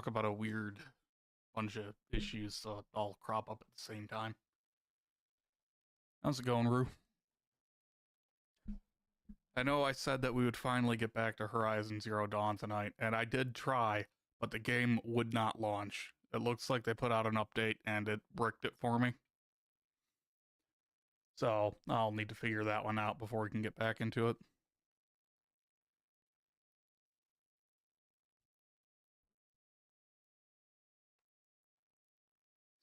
talk about a weird bunch of issues all crop up at the same time. How's it going, Rue? I know I said that we would finally get back to Horizon Zero Dawn tonight, and I did try, but the game would not launch. It looks like they put out an update and it bricked it for me. So I'll need to figure that one out before we can get back into it.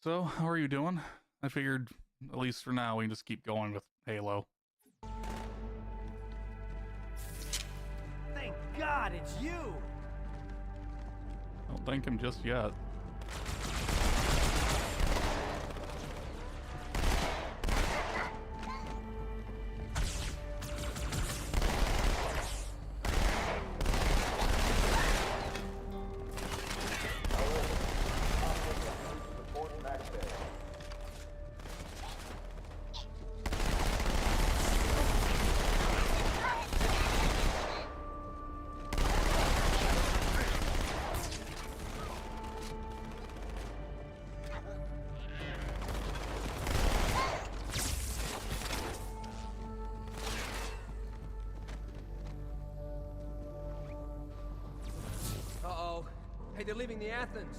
So, how are you doing? I figured, at least for now, we can just keep going with Halo. Thank God it's you! Don't thank him just yet. Hey, they're leaving the Athens.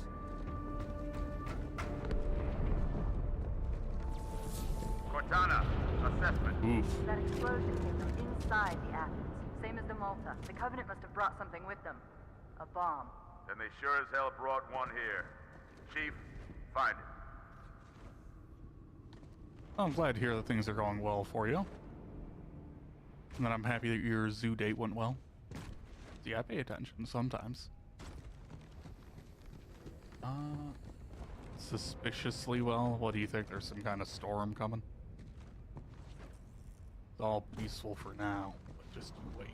Cortana, assessment. Oof. That explosion came from inside the Athens. Same as the Malta. The Covenant must have brought something with them. A bomb. Then they sure as hell brought one here. Chief, find it. I'm glad to hear that things are going well for you. And that I'm happy that your zoo date went well. See, I pay attention sometimes. Suspiciously well. What do you think? There's some kind of storm coming? It's all peaceful for now, but just you wait.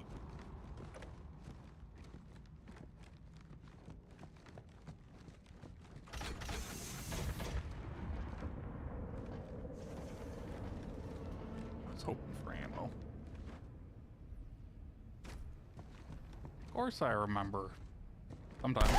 I was hoping for ammo. Of course I remember. Sometimes.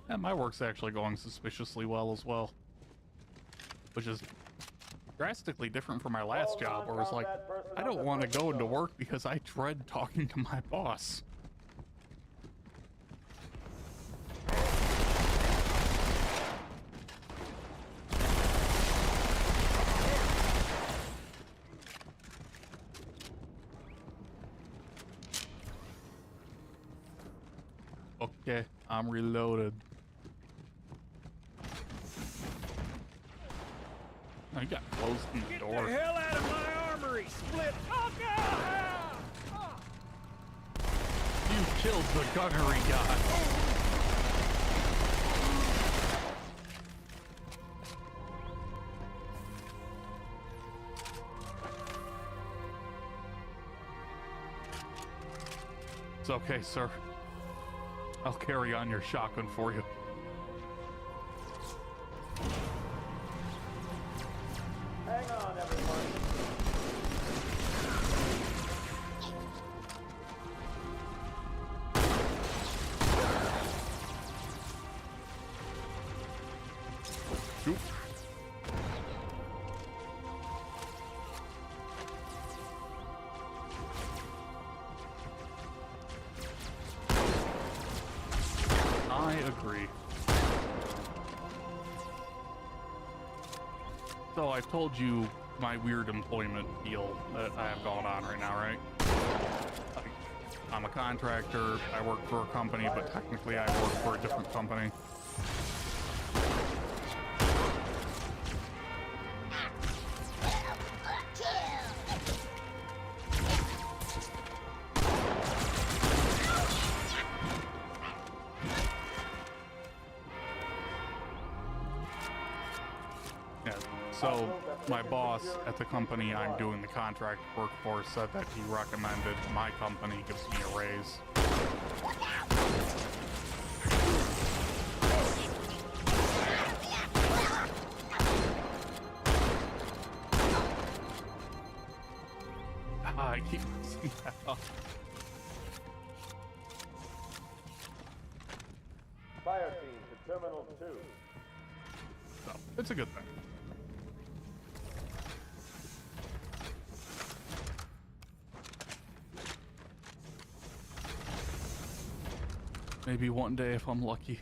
Yeah, my work's actually going suspiciously well as well. Which is drastically different from my last job, where it's like, I don't want to go into work because I dread talking to my boss. Okay, I'm reloaded. Oh, you got closed in the door. Get the hell out of my armory, Split! Oh, God! You killed the gunnery guy. It's okay, sir. I'll carry on your shotgun for you. Hang on, everyone. Shoot. I agree. So I told you my weird employment deal that I have going on right now, right? Like, I'm a contractor, I work for a company, but technically I work for a different company. So my boss at the company I'm doing the contract work for said that he recommended my company gives me a raise. I keep messing that up. Fire team to Terminal 2. So it's a good thing. Maybe one day, if I'm lucky,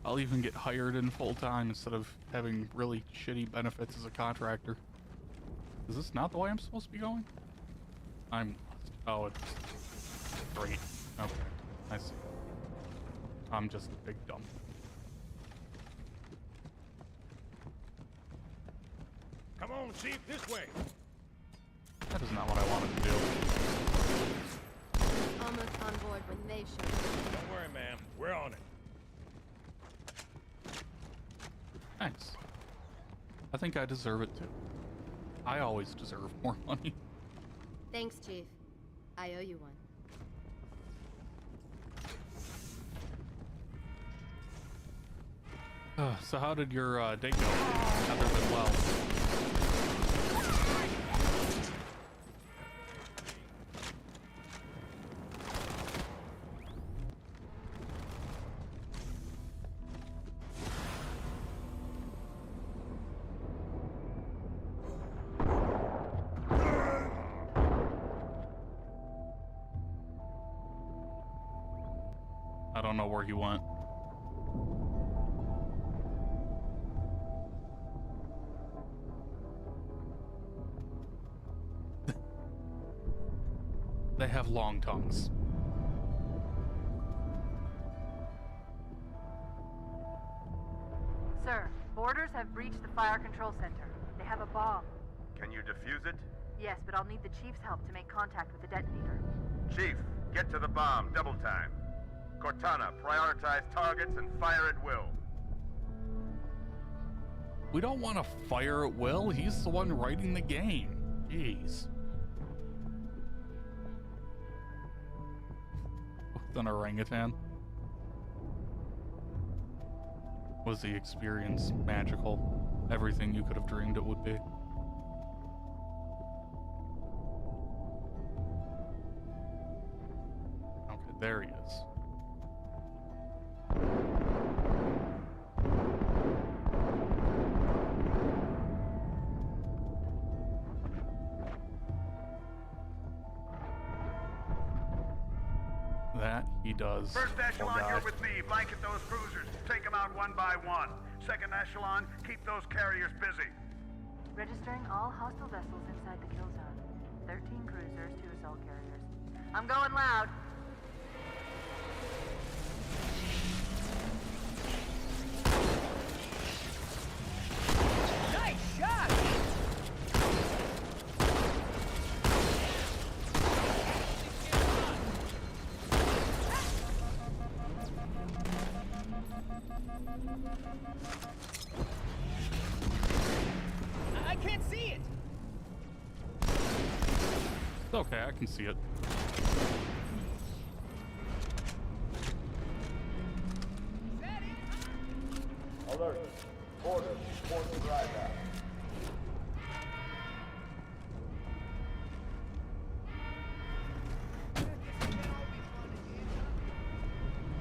I'll even get hired in full time instead of having really shitty benefits as a contractor. Is this not the way I'm supposed to be going? I'm lost. Oh, it's great. Okay, I see. I'm just a big dump. Come on, Chief, this way. That is not what I wanted to do. Almost on board when they show. Don't worry, ma'am. We're on it. Thanks. I think I deserve it too. I always deserve more money. Thanks, Chief. I owe you one. So how did your date go? Other than well. I don't know where he went. They have long tongues. Sir, boarders have breached the fire control center. They have a bomb. Can you defuse it? Yes, but I'll need the Chief's help to make contact with the detonator. Chief, get to the bomb, double time. Cortana, prioritize targets and fire at will. We don't want to fire at will. He's the one writing the game. Jeez. With an orangutan. Was the experience magical? Everything you could have dreamed it would be. Okay, there he is. That he does. First echelon, Oh, you're God. with me. Blanket those cruisers. Take them out one by one. Second echelon, keep those carriers busy. Registering all hostile vessels inside the kill zone. 13 cruisers, 2 assault carriers. I'm going loud. Nice shot! I can't see it. It's okay, I can see it. Alert. Order. Report to dry dock.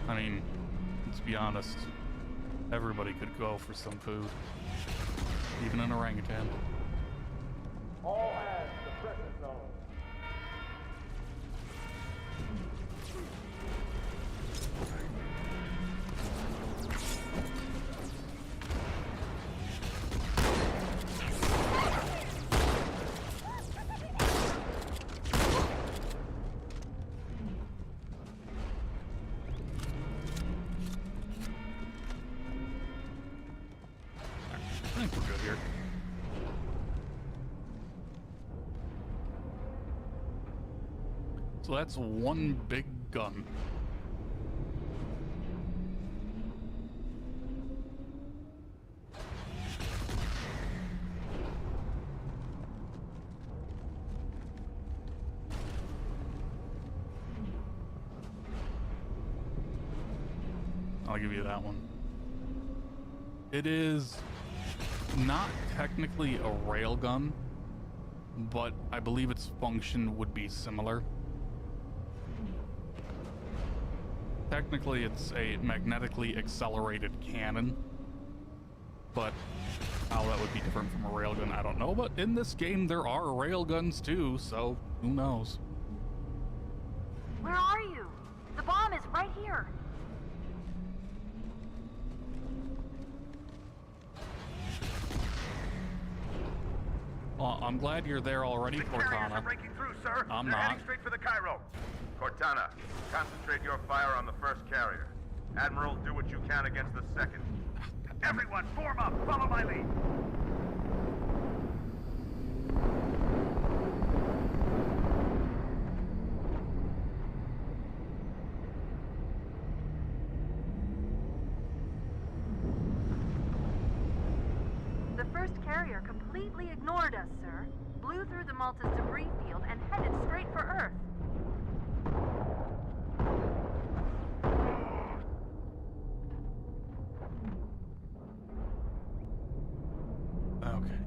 I mean, let's be honest. Everybody could go for some food. Even an orangutan. All hands to pressure zone. I think we're good here. So that's one big gun. I'll give you that one. It is not technically a railgun, but I believe its function would be similar. Technically, it's a magnetically accelerated cannon, but how that would be different from a railgun, I don't know. But in this game, there are railguns too, so who knows? Where are you? The bomb is right here. Well, I'm glad you're there already, The carriers are Cortana. breaking through, sir. I'm They're not. heading straight for the Cairo. Cortana, concentrate your fire on the first carrier. Admiral, do what you can against the second. Everyone, form up. Follow my lead. The first carrier completely ignored us, sir. Blew through the Malta's debris field and headed straight for Earth. Okay.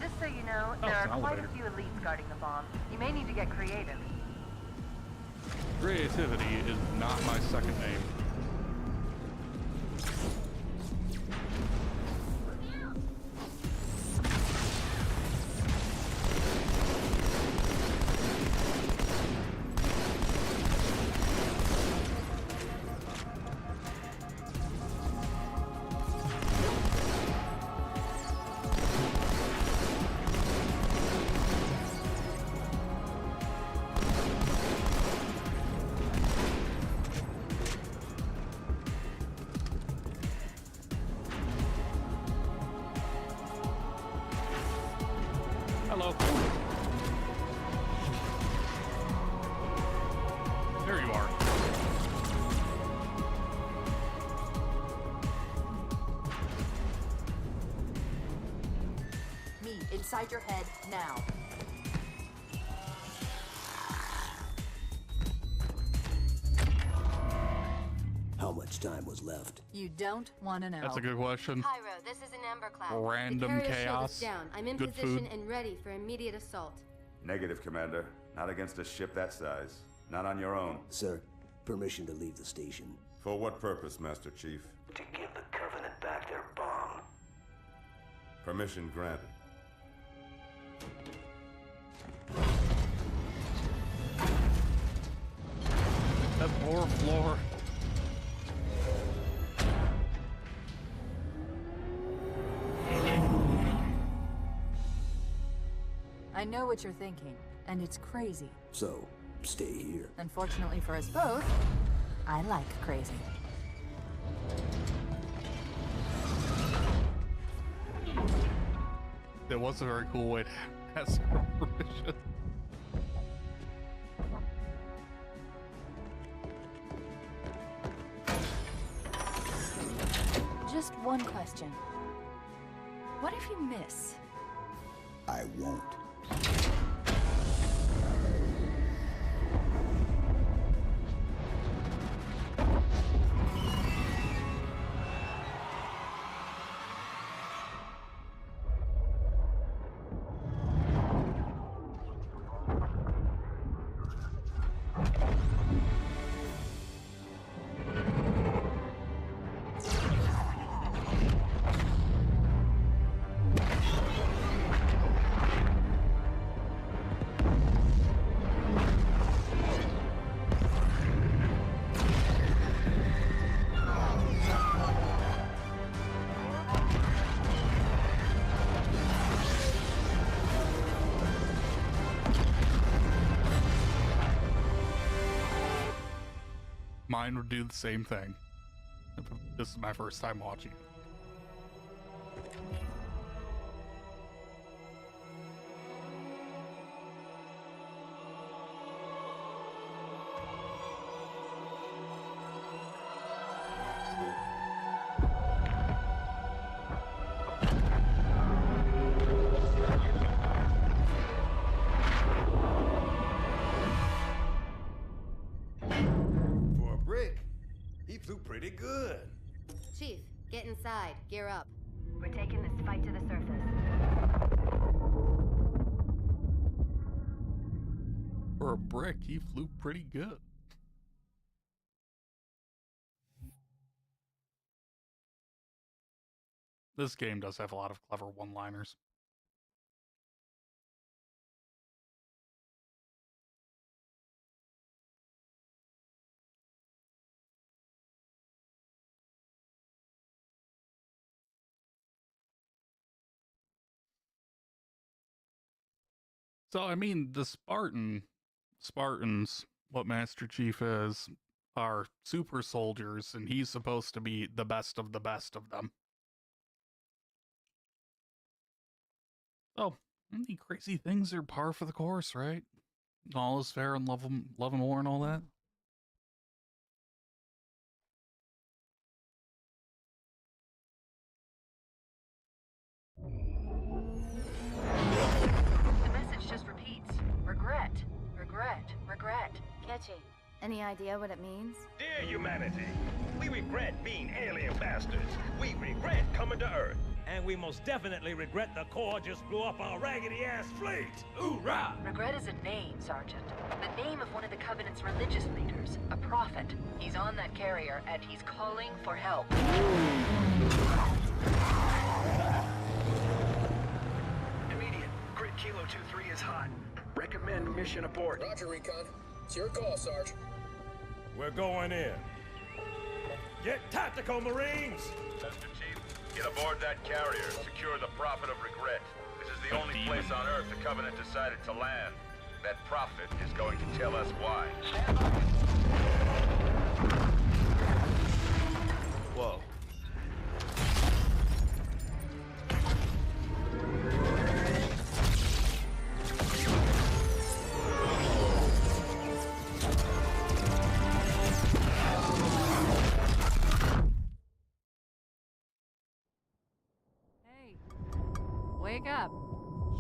Just so you know, Oh, there it's are an quite a elevator. few elites guarding the bomb. You may need to get creative. Creativity is not my second name. Hello. There you are. Me, inside your head, now. How much time was left? You don't want to know. That's a good question. Cairo, this is an Amber Cloud. Random the carrier shield chaos. is down. I'm in Good position food. and ready for immediate assault. Negative, Commander. Not against a ship that size. Not on your own. Sir, permission to leave the station. For what purpose, Master Chief? To give the Covenant back their bomb. Permission granted. That poor floor. I know what you're thinking, and it's crazy. So, stay here. Unfortunately for us both, I like crazy. It was a very cool way to ask for permission. Just one question. What if you miss? I won't. Mine would do the same thing. This is my first time watching it. good. Chief, get inside. Gear up. We're taking this fight to the surface. For a brick, he flew pretty good. This game does have a lot of clever one-liners. So, I mean, the Spartans, what Master Chief is, are super soldiers, and he's supposed to be the best of them. So, any crazy things are par for the course, right? All is fair in love and war and all that. The message just repeats. Regret. Regret. Regret. Catchy. Any idea what it means? Dear humanity, we regret being alien bastards. We regret coming to Earth. And we most definitely regret the Corps just blew up our raggedy-ass fleet. Hoorah! Regret is a name, Sergeant. The name of one of the Covenant's religious leaders. A prophet. He's on that carrier, and he's calling for help. Immediate. Grid Kilo 2-3 is hot. Recommend mission abort. Roger, Recon. It's your call, Sarge. We're going in. Get tactical, Marines! Master Chief, get aboard that carrier. Secure the Prophet of Regret. This is the only place on Earth the Covenant decided to land. That Prophet is going to tell us why. Whoa. Hey, wake up.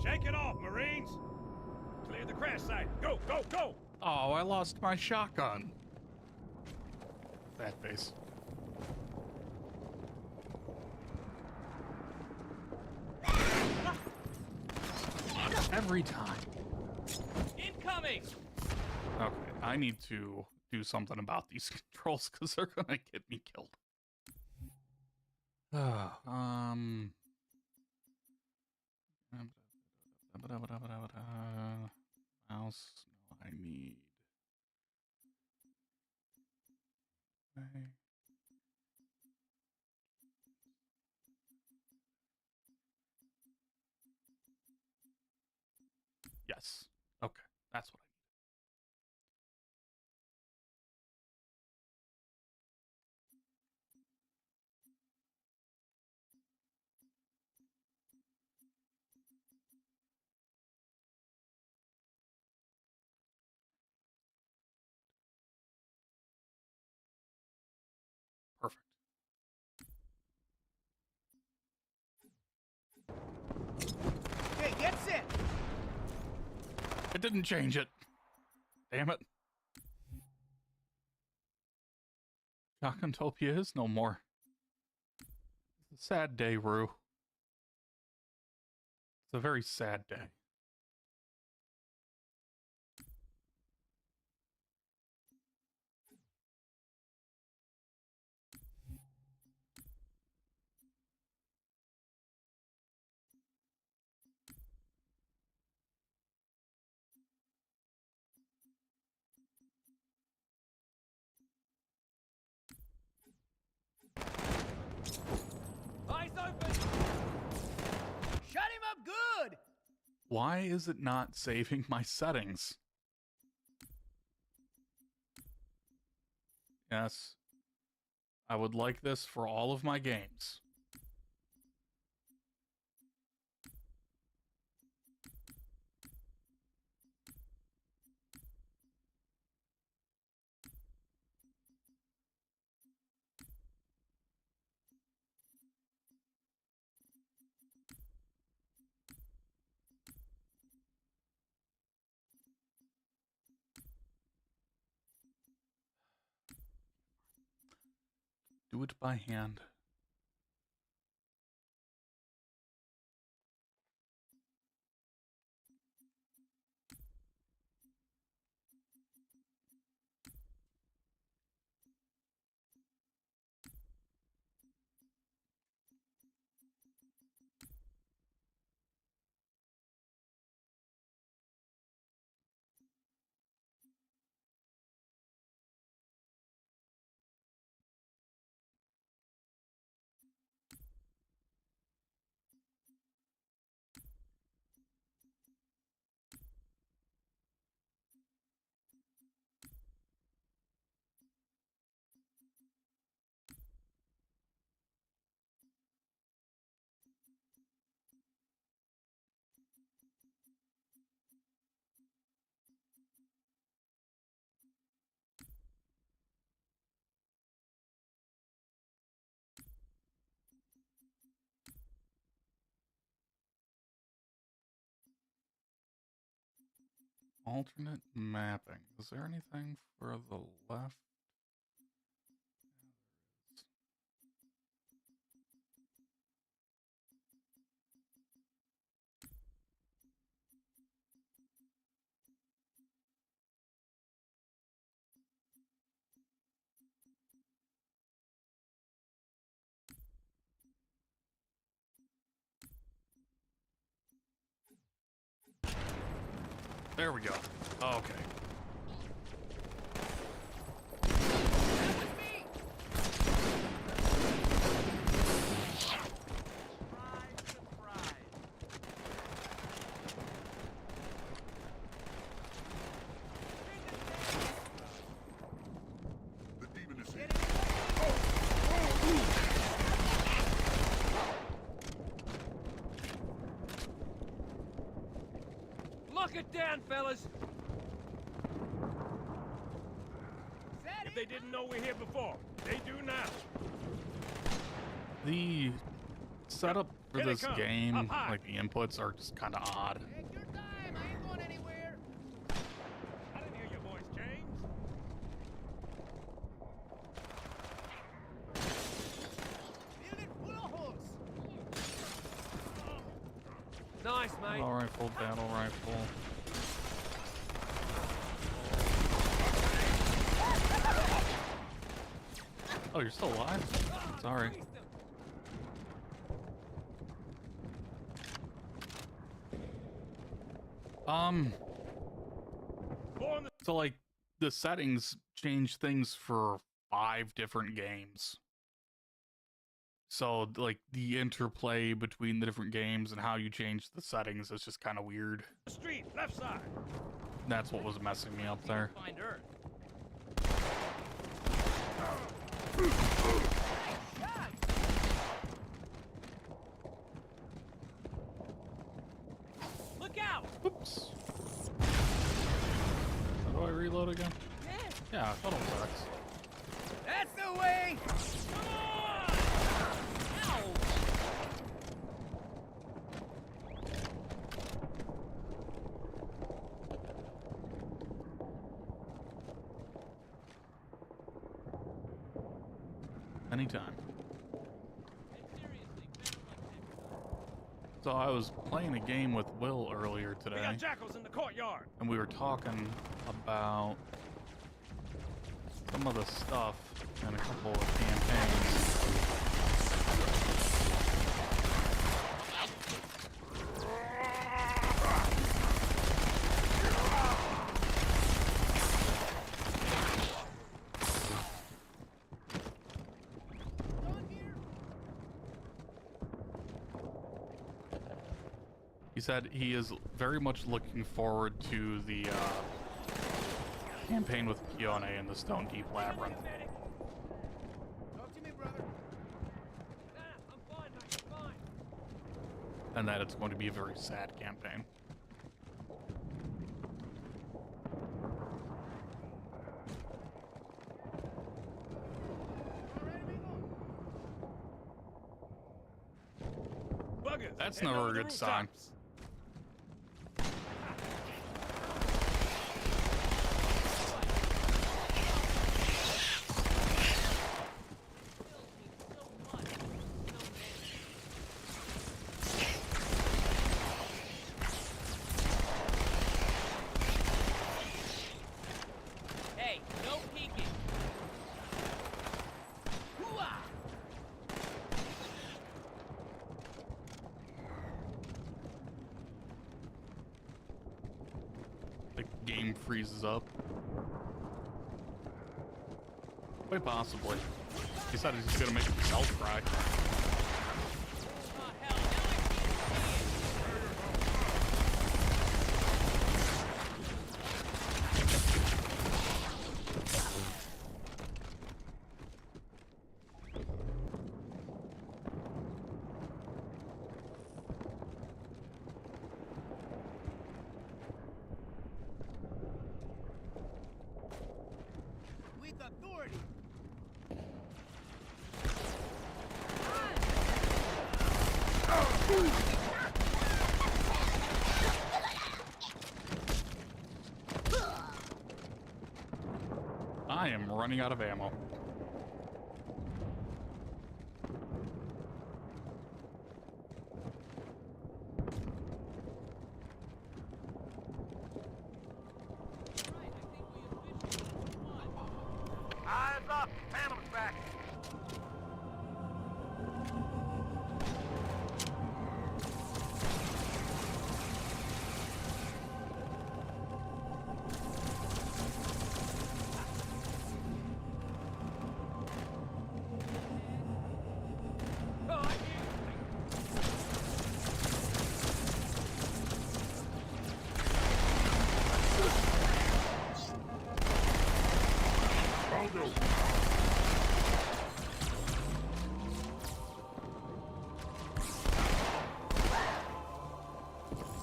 Shake it off, Marines! Clear the crash site. Go, go, go! Oh, I lost my shotgun. Bad face. Every time. Incoming! Okay, I need to do something about these controls because they're gonna get me killed. Mouse. No, I need. Okay. Yes. Okay, that's what I need. Perfect. Hey, get set! It didn't change it. Damn it. Shotguntopia is no more. It's a sad day, Rue. It's a very sad day. Eyes open! Shut him up good! Why is it not saving my settings? Yes. I would like this for all of my games. Do it by hand. Alternate mapping. Is there anything for the left? There we go. Okay. The demon is here. Lock it down, fellas! If they didn't know we're here before, they do now. The setup for Here they this come. game, Up high. like the inputs, are just kind of odd. Take your time. I ain't going anywhere. I didn't hear your voice, James. Fill it full of holes. Nice, mate. Battle rifle, battle rifle. Oh, you're still alive? Sorry. So like the settings change things for 5 different games. So like the interplay between the different games and how you change the settings is just kind of weird. Street, left side. That's what was messing me up there. Find Earth. Look out! Oops. How do I reload again? Yeah, shuttle sucks. That's the way. Come on! Ow! Anytime. So I was playing a game with Will earlier We today, got jackals in the courtyard. and we were talking about some of the stuff in a couple of campaigns. He said he is very much looking forward to the campaign with Kione in the Stone Deep Labyrinth. Talk to me, brother. I'm fine, mate. I'm fine. And that it's going to be a very sad campaign. Buggers. That's heading never over a the good sign. rooftops. game freezes up. Quite possibly. He said he's just gonna make himself cry. With authority. I am running out of ammo. Eyes up! Phantom's back!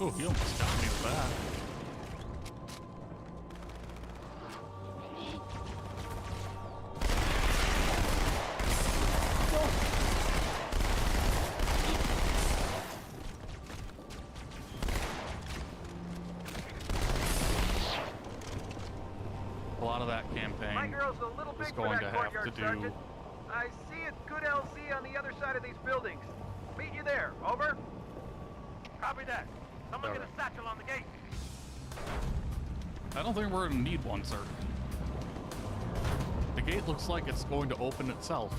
Oh, he almost got me with that. A lot of that campaign My girl's a little is big for going to that have to courtyard, do. Sergeant. I see a good LZ on the other side of these buildings. Meet you there. Over. Copy that. Someone Over. get a satchel on the gate. I don't think we're gonna need one, sir. The gate looks like it's going to open itself.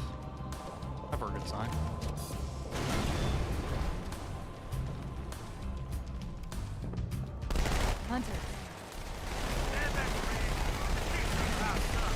Never a good sign. Hunter. Stand back, Marine. Keep your mouth shut.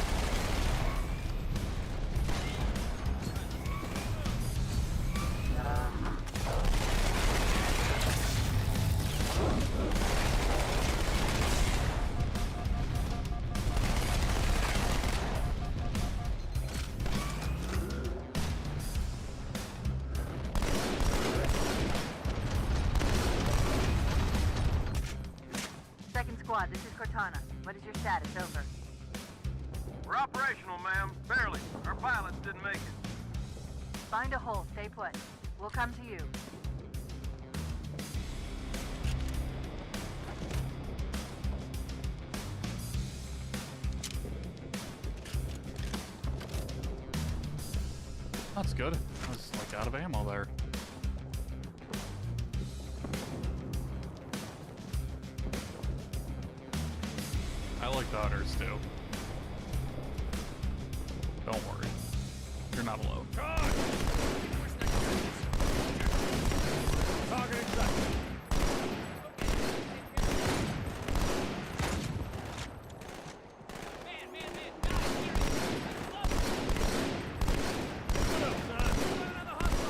Second squad, this is Cortana. What is your status? Over. We're operational, ma'am. Barely. Our pilots didn't make it. Find a hole. Stay put. We'll come to you. That's good. I was like out of ammo there. I like the hunters too. Don't worry. You're not alone. Target exactly.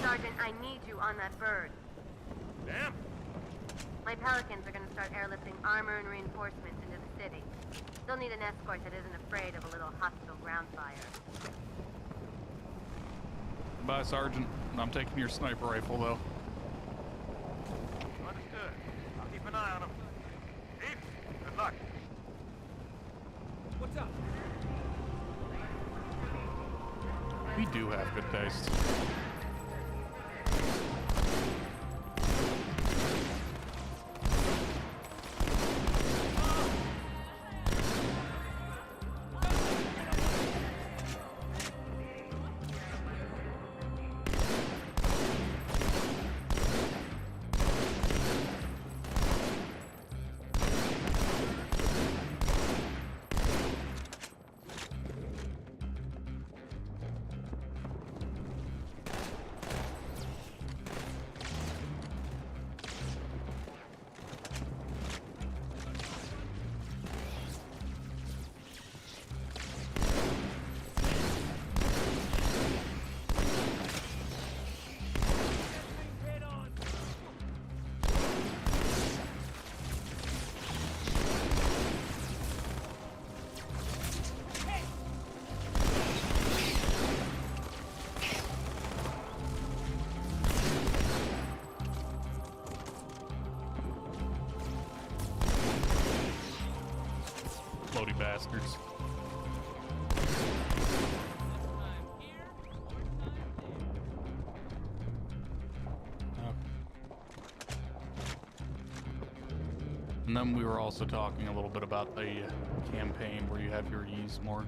Sergeant, I need you on that bird. Damn. My Pelicans are gonna start airlifting armor and reinforcements into the city. They'll need an escort that isn't afraid of a little hostile ground fire. Bye, Sergeant. I'm taking your sniper rifle though. Understood. I'll keep an eye on them. Chief, good luck. What's up? We do have good taste. bastards. And then we were also talking a little bit about the campaign where you have your ease more.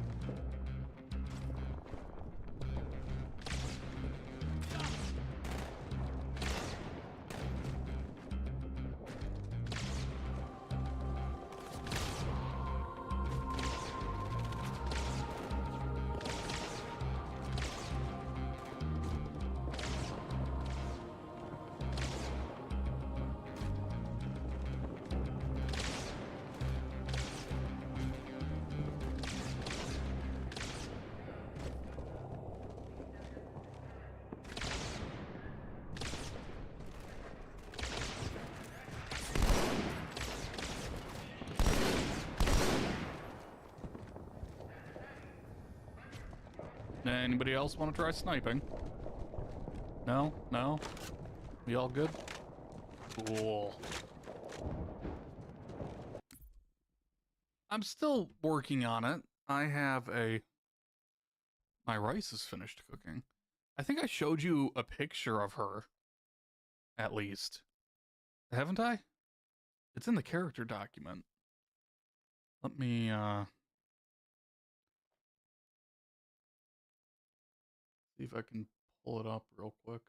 Anybody else want to try sniping? No? No? We all good? Cool. I'm still working on it. I have my rice is finished cooking. I think I showed you a picture of her, at least. Haven't I? It's in the character document. Let me, see if I can pull it up real quick.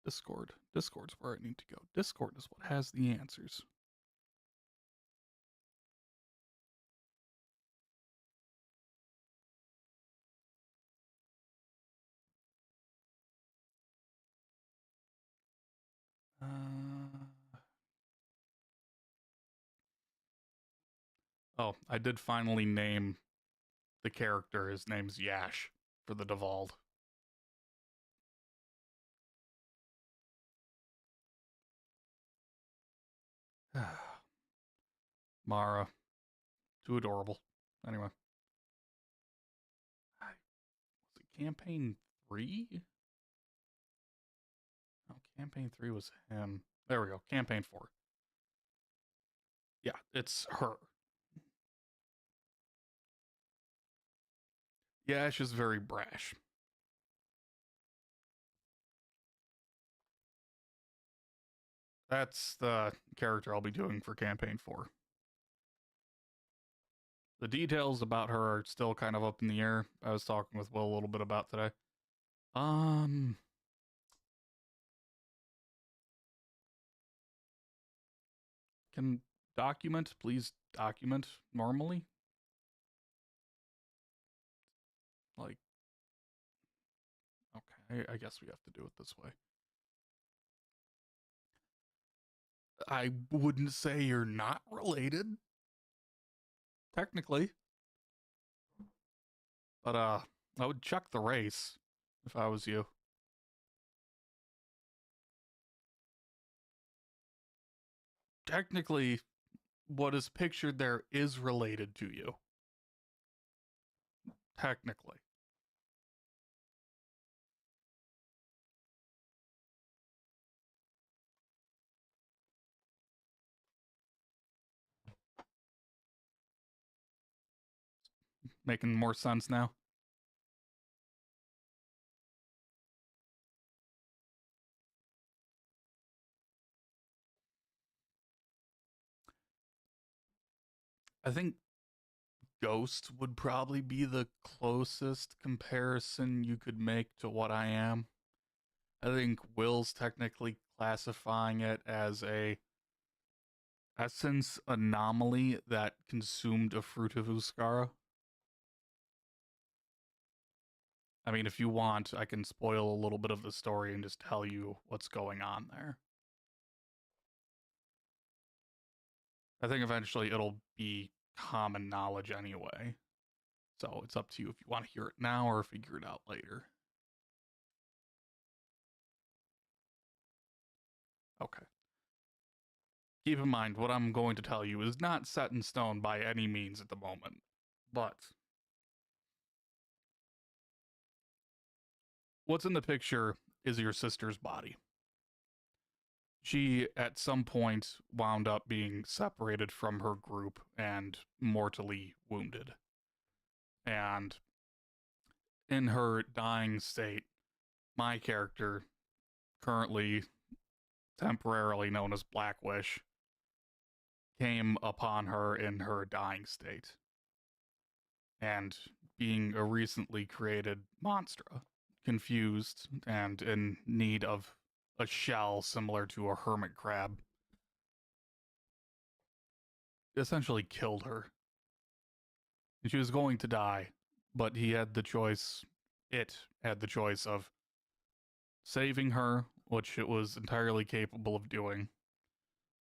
Discord. Discord's where I need to go. Discord is what has the answers. Oh, I did finally name the character. His name's Yash for the Duvald. Mara. Too adorable. Anyway. Was it campaign 3? No, campaign 3 was him. There we go. Campaign 4. Yeah, it's her. Yash is very brash. That's the character I'll be doing for campaign 4. The details about her are still kind of up in the air. I was talking with Will a little bit about today. Can document, please document normally? Like, okay, I guess we have to do it this way. I wouldn't say you're not related. Technically. But, I would check the race if I was you. Technically, what is pictured there is related to you. Technically. Making more sense now? I think Ghost would probably be the closest comparison you could make to what I am. I think Will's technically classifying it as a essence anomaly that consumed a fruit of Uskara. I mean, if you want, I can spoil a little bit of the story and just tell you what's going on there. I think eventually it'll be common knowledge anyway. So it's up to you if you want to hear it now or figure it out later. Okay. Keep in mind, what I'm going to tell you is not set in stone by any means at the moment. But what's in the picture is your sister's body. she at some point wound up being separated from her group and mortally wounded. And in her dying state, my character, currently temporarily known as Black Wish, came upon her in her dying state. And being a recently created monstra, confused and in need of a shell similar to a hermit crab, essentially killed her. She was going to die, but it had the choice of saving her, which it was entirely capable of doing,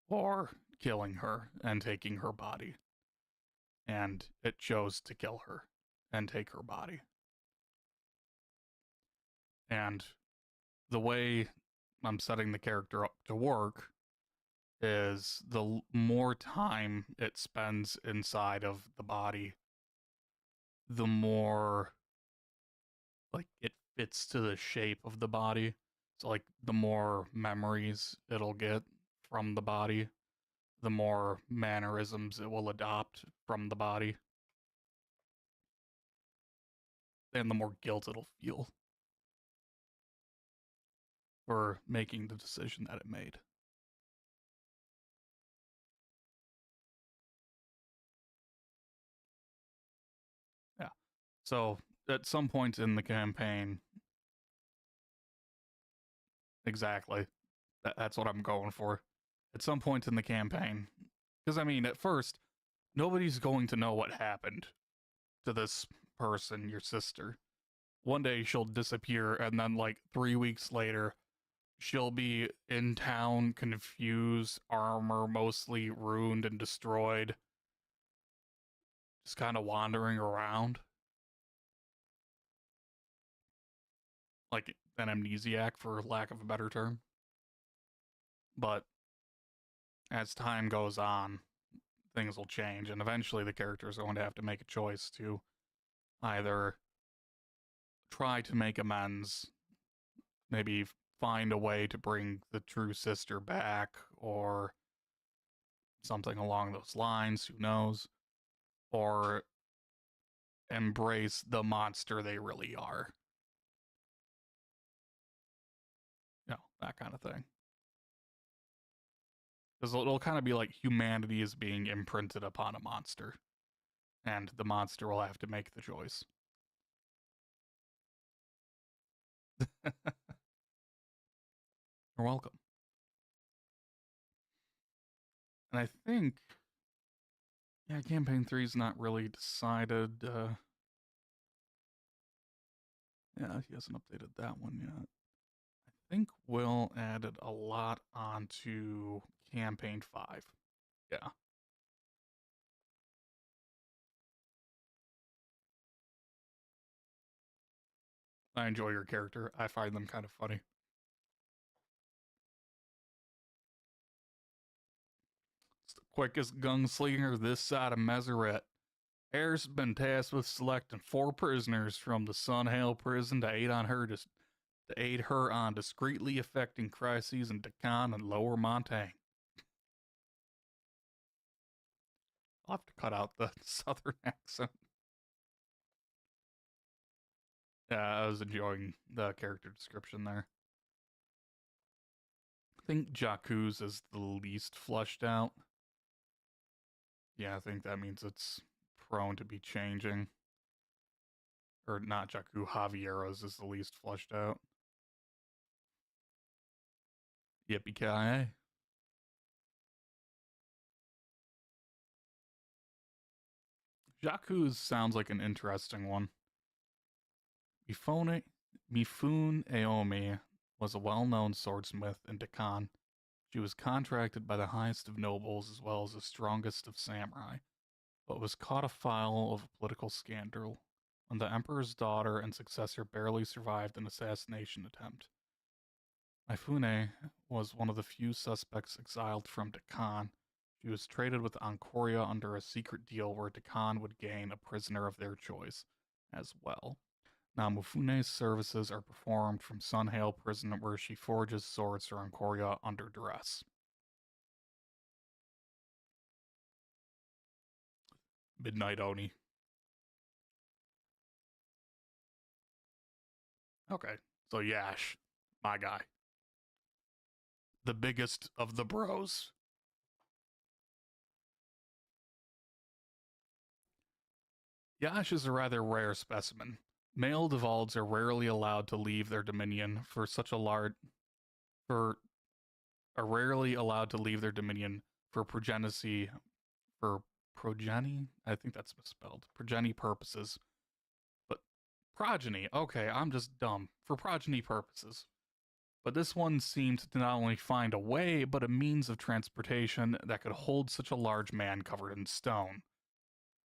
or killing her and taking her body. And it chose to kill her and take her body. And the way I'm setting the character up to work is the more time it spends inside of the body, the more like it fits to the shape of the body. So like the more memories it'll get from the body, the more mannerisms it will adopt from the body, and the more guilt it'll feel for making the decision that it made. Yeah. So at some point in the campaign, exactly, that's what I'm going for. At some point in the campaign, because I mean, at first, nobody's going to know what happened to this person, your sister. One day she'll disappear, and then like 3 weeks later, she'll be in town, confused, armor mostly ruined and destroyed, just kind of wandering around. Like an amnesiac, for lack of a better term. But as time goes on, things will change, and eventually the character is going to have to make a choice to either try to make amends, maybe find a way to bring the true sister back, or something along those lines, who knows, or embrace the monster they really are. You know, that kind of thing. Because it'll kind of be like humanity is being imprinted upon a monster, and the monster will have to make the choice. You're welcome. And I think, yeah, campaign 3 is not really decided. Yeah, he hasn't updated that one yet. I think Will added a lot onto campaign 5. Yeah. I enjoy your character. I find them kind of funny. It's the quickest gunslinger this side of Meseret. Air's been tasked with selecting 4 prisoners from the Sunhale prison to aid her on discreetly affecting crises in Dakan and Lower Montaigne. I'll have to cut out the southern accent. Yeah, I was enjoying the character description there. I think Jakku's is the least fleshed out. Yeah, I think that means it's prone to be changing. Or not Jakku, Javiero's is the least fleshed out. Yippee-ki-yay. Jakku's sounds like an interesting one. Mifune Aomi was a well-known swordsmith in Dakan. She was contracted by the highest of nobles as well as the strongest of samurai, but was caught afoul of a political scandal when the emperor's daughter and successor barely survived an assassination attempt. Mifune was one of the few suspects exiled from Dakan. She was traded with Ankoria under a secret deal where Dakan would gain a prisoner of their choice as well. Now, Mifune's services are performed from Sunhale Prison, where she forges swords for Ancoria under duress. Midnight Oni. Okay, so Yash, my guy. The biggest of the bros. Yash is a rather rare specimen. Male Devalds are rarely allowed to leave their dominion for progeny? I think that's misspelled. Progeny purposes. But progeny, okay, I'm just dumb. For progeny purposes. But this one seemed to not only find a way, but a means of transportation that could hold such a large man covered in stone.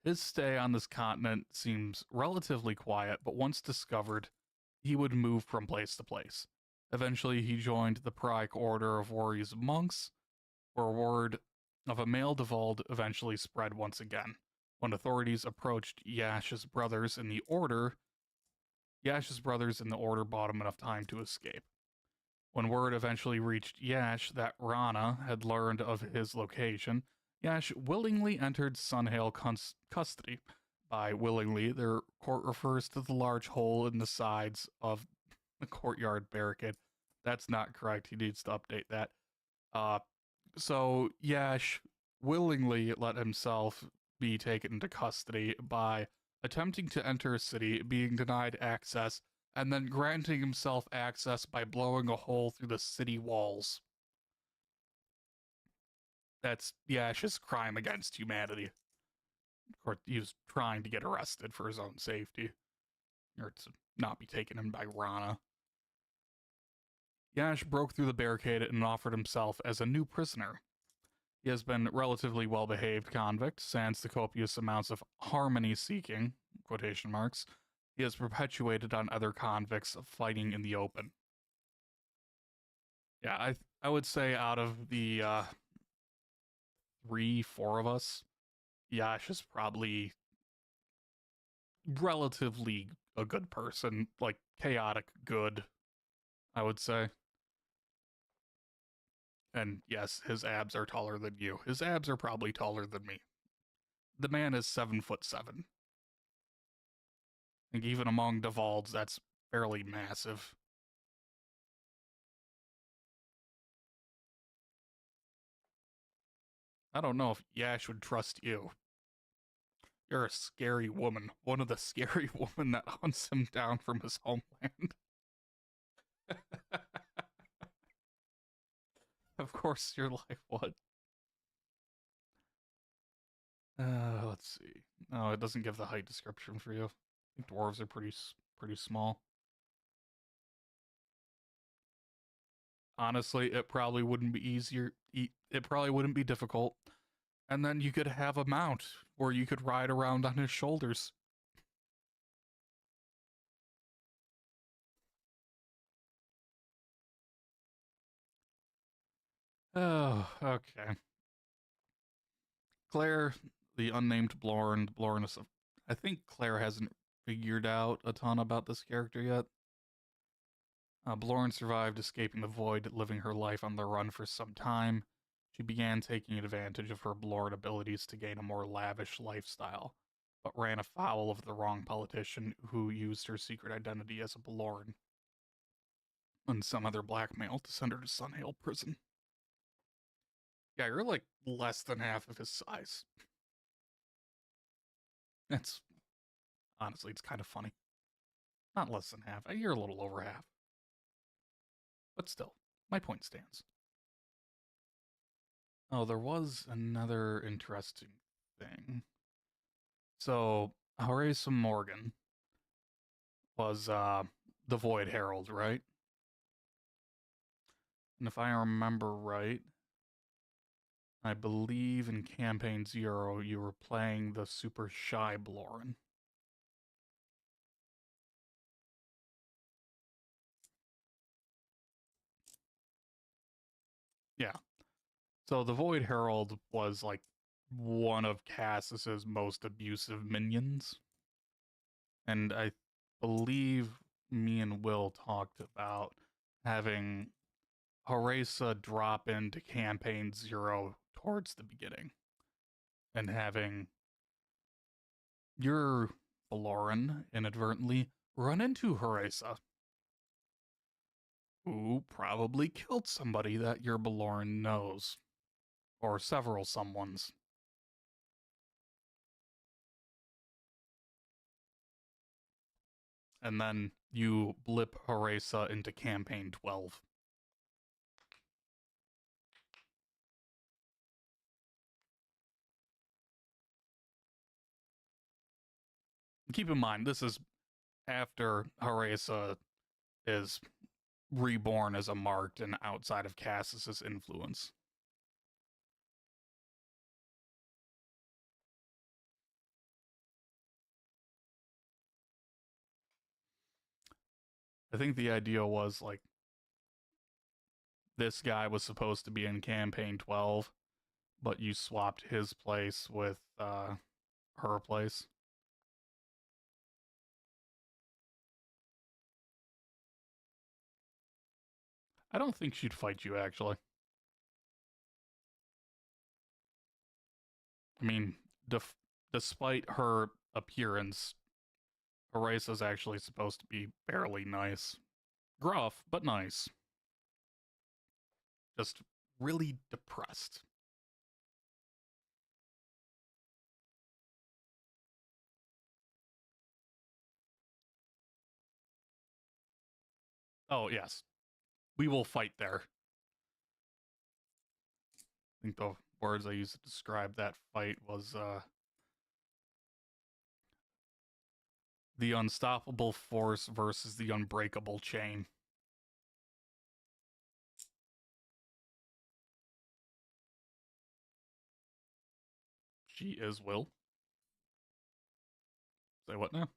His stay on this continent seems relatively quiet, but once discovered, he would move from place to place. Eventually, he joined the Pryke Order of Worries Monks, where word of a male Devald eventually spread once again. When authorities approached Yash's brothers in the Order bought him enough time to escape. When word eventually reached Yash that Rana had learned of his location, Yash willingly entered Sunhale custody. By willingly, their court refers to the large hole in the sides of the courtyard barricade. That's not correct. He needs to update that. So Yash willingly let himself be taken into custody by attempting to enter a city, being denied access, and then granting himself access by blowing a hole through the city walls. That's Yash's crime against humanity. Of course, he was trying to get arrested for his own safety, or to not be taken in by Rana. Yash broke through the barricade and offered himself as a new prisoner. He has been relatively well-behaved convict, sans the copious amounts of harmony-seeking, quotation marks, he has perpetuated on other convicts fighting in the open. Yeah, I would say out of the 3-4 of us, Yash is probably relatively a good person, like chaotic good, I would say. And yes, his abs are taller than you. His abs are probably taller than me. The man is 7'7". I think even among Devalds, that's fairly massive. I don't know if Yash would trust you. You're a scary woman. One of the scary women that hunts him down from his homeland. Of course, you're like, what? Let's see. Oh, it doesn't give the height description for you. I think dwarves are pretty small. Honestly, it probably wouldn't be easier. It probably wouldn't be difficult. And then you could have a mount where you could ride around on his shoulders. Oh, okay. Claire, the unnamed Blorn, I think Claire hasn't figured out a ton about this character yet. Blorn survived escaping the void, living her life on the run for some time. She began taking advantage of her Blorn abilities to gain a more lavish lifestyle, but ran afoul of the wrong politician who used her secret identity as a Blorn and some other blackmail to send her to Sunhale Prison. Yeah, you're like less than half of his size. That's honestly, it's kind of funny. Not less than half. You're a little over half. But still, my point stands. Oh, there was another interesting thing. So, Horace Morgan was the Void Herald, right? And if I remember right, I believe in Campaign 0 you were playing the super shy Blorn. Yeah. So the Void Herald was like one of Cassis's most abusive minions. And I believe me and Will talked about having Horesa drop into Campaign 0 towards the beginning. And having your Valoran inadvertently run into Horesa, who probably killed somebody that your Valoran knows. Or several someones. And then you blip Horesa into Campaign 12. Keep in mind, this is after Horesa is reborn as a marked and outside of Cassis's influence. I think the idea was, like, this guy was supposed to be in Campaign 12, but you swapped his place with her place. I don't think she'd fight you, actually. I mean, despite her appearance, Horesa's actually supposed to be fairly nice. Gruff, but nice. Just really depressed. Oh, yes. We will fight there. I think the words I used to describe that fight was, the unstoppable force versus the unbreakable chain. She is Will. Say what now?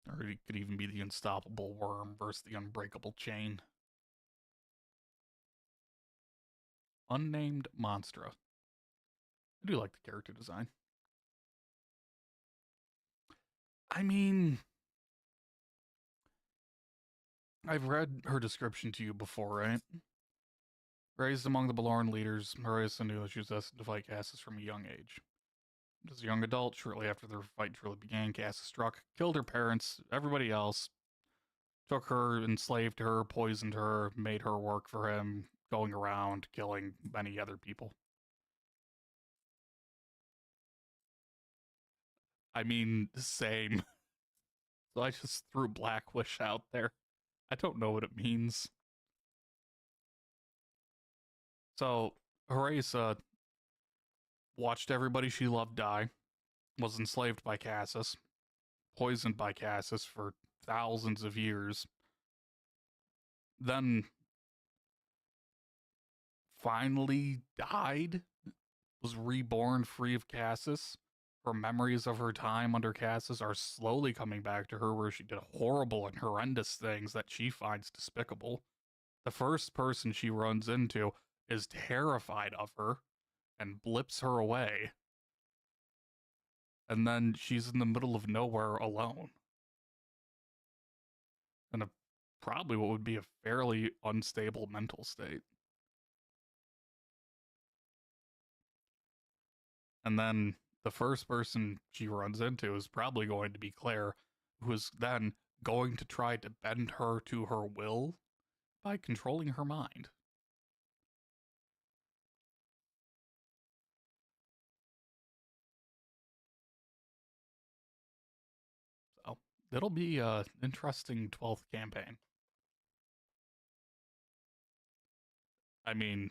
Or it could even be the unstoppable worm versus the unbreakable chain. Unnamed Monstra. I do like the character design. I mean, I've read her description to you before, right? Raised among the Baloran leaders, Horesa knew that she was destined to fight Cassis from a young age. As a young adult, shortly after their fight truly began, Cassis struck, killed her parents, everybody else, took her, enslaved her, poisoned her, made her work for him, going around killing many other people. I mean, same. So I just threw Black Wish out there. I don't know what it means. So, Horesa watched everybody she loved die, was enslaved by Cassis, poisoned by Cassis for thousands of years, then finally died, was reborn free of Cassis. Her memories of her time under Cassis are slowly coming back to her, where she did horrible and horrendous things that she finds despicable. The first person she runs into is terrified of her and blips her away. And then she's in the middle of nowhere alone. In probably what would be a fairly unstable mental state. And then the first person she runs into is probably going to be Claire, who is then going to try to bend her to her will by controlling her mind. So, it'll be an interesting 12th campaign. I mean,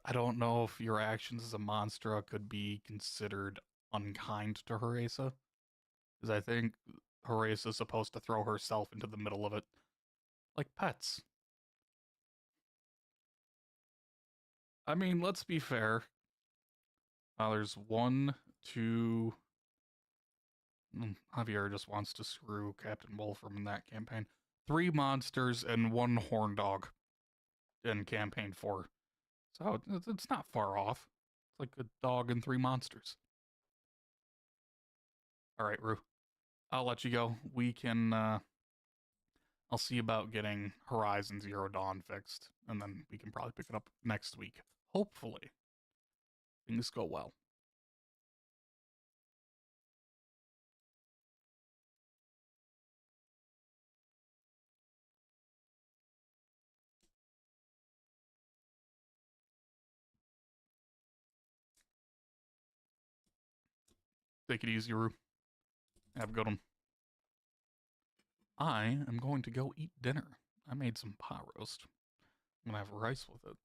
I don't know if your actions as a Monstra could be considered unkind to Horesa, because I think Horesa is supposed to throw herself into the middle of it, like pets. I mean, let's be fair. There's 1, 2... Javier just wants to screw Captain Wolfram in that campaign. 3 monsters and 1 horn dog. in Campaign 4. So it's not far off. It's like a dog and 3 monsters. Alright, Rue. I'll let you go. We can, I'll see about getting Horizon Zero Dawn fixed, and then we can probably pick it up next week. Hopefully. Things go well. Take it easy, Rue. Have a good one. I am going to go eat dinner. I made some pot roast. I'm gonna have rice with it.